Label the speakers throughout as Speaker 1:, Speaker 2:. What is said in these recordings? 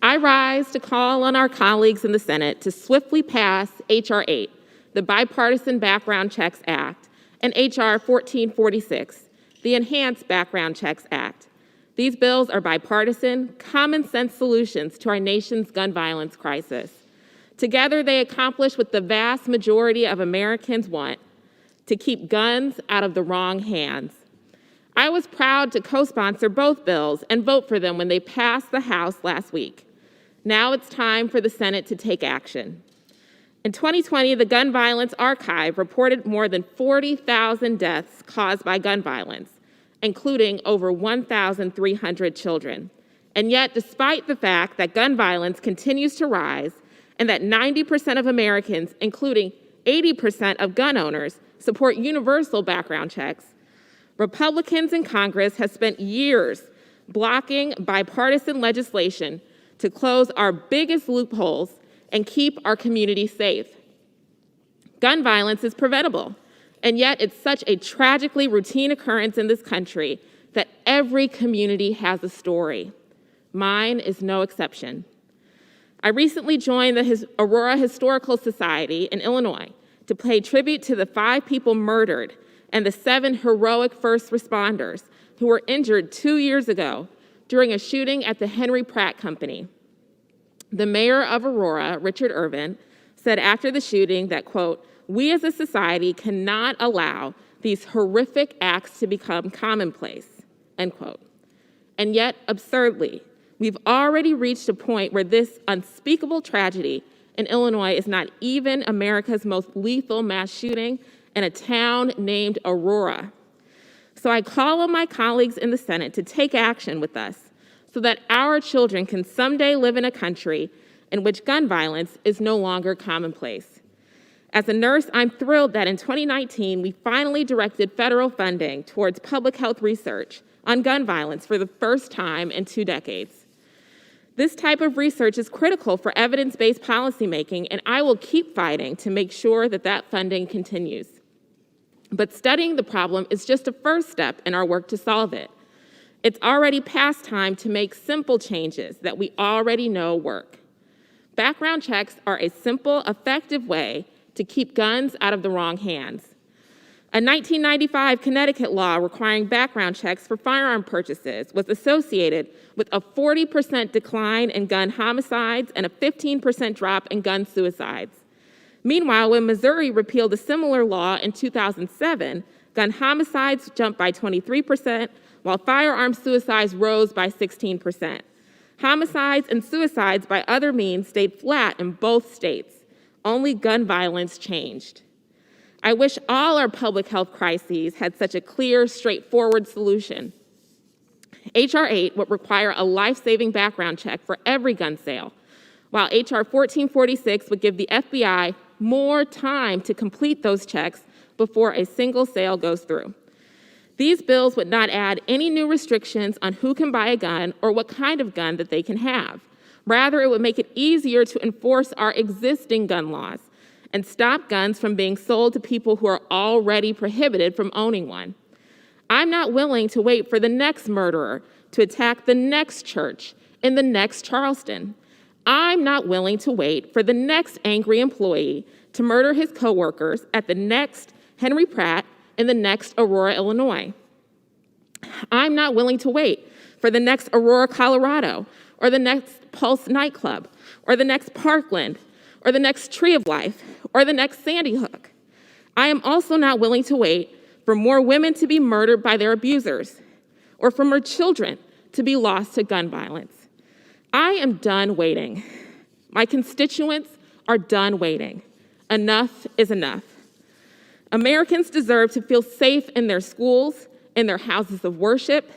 Speaker 1: I rise to call on our colleagues in the Senate to swiftly pass H.R. 8, the Bipartisan Background Checks Act, and H.R. 1446, the Enhanced Background Checks Act. These bills are bipartisan, common-sense solutions to our nation's gun violence crisis. Together, they accomplish what the vast majority of Americans want: to keep guns out of the wrong hands. I was proud to co-sponsor both bills and vote for them when they passed the House last week. Now it's time for the Senate to take action. In 2020, the Gun Violence Archive reported more than 40,000 deaths caused by gun violence, including over 1,300 children. And yet, despite the fact that gun violence continues to rise and that 90% of Americans, including 80% of gun owners, support universal background checks, Republicans in Congress have spent years blocking bipartisan legislation to close our biggest loopholes and keep our community safe. Gun violence is preventable, and yet it's such a tragically routine occurrence in this country that every community has a story. Mine is no exception. I recently joined the Aurora Historical Society in Illinois to pay tribute to the 5 people murdered and the 7 heroic first responders who were injured 2 years ago during a shooting at the Henry Pratt Company. The mayor of Aurora, Richard Irvin, said after the shooting that, quote, "We as a society cannot allow these horrific acts to become commonplace," end quote. And yet, absurdly, we've already reached a point where this unspeakable tragedy in Illinois is not even America's most lethal mass shooting in a town named Aurora. So I call on my colleagues in the Senate to take action with us so that our children can someday live in a country in which gun violence is no longer commonplace. As a nurse, I'm thrilled that in 2019, we finally directed federal funding towards public health research on gun violence for the first time in 2 decades. This type of research is critical for evidence-based policymaking, and I will keep fighting to make sure that that funding continues. But studying the problem is just a first step in our work to solve it. It's already past time to make simple changes that we already know work. Background checks are a simple, effective way to keep guns out of the wrong hands. A 1995 Connecticut law requiring background checks for firearm purchases was associated with a 40% decline in gun homicides and a 15% drop in gun suicides. Meanwhile, when Missouri repealed a similar law in 2007, gun homicides jumped by 23%, while firearm suicides rose by 16%. Homicides and suicides by other means stayed flat in both states. Only gun violence changed. I wish all our public health crises had such a clear, straightforward solution. H.R. 8 would require a life-saving background check for every gun sale, while H.R. 1446 would give the FBI more time to complete those checks before a single sale goes through. These bills would not add any new restrictions on who can buy a gun or what kind of gun that they can have. Rather, it would make it easier to enforce our existing gun laws and stop guns from being sold to people who are already prohibited from owning one. I'm not willing to wait for the next murderer to attack the next church in the next Charleston. I'm not willing to wait for the next angry employee to murder his coworkers at the next Henry Pratt in the next Aurora, Illinois. I'm not willing to wait for the next Aurora, Colorado, or the next Pulse nightclub, or the next Parkland, or the next Tree of Life, or the next Sandy Hook. I am also not willing to wait for more women to be murdered by their abusers, or for more children to be lost to gun violence. I am done waiting. My constituents are done waiting. Enough is enough. Americans deserve to feel safe in their schools, in their houses of worship,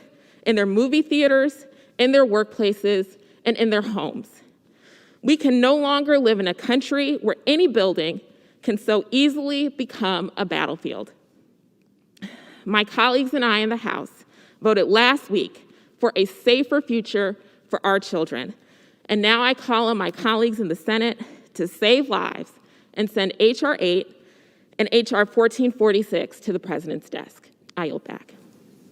Speaker 1: in their movie theaters, in their workplaces, and in their homes. We can no longer live in a country where any building can so easily become a battlefield. My colleagues and I in the House voted last week for a safer future for our children. And now I call on my colleagues in the Senate to save lives and send H.R. 8 and H.R. 1446 to the President's desk. I yield back.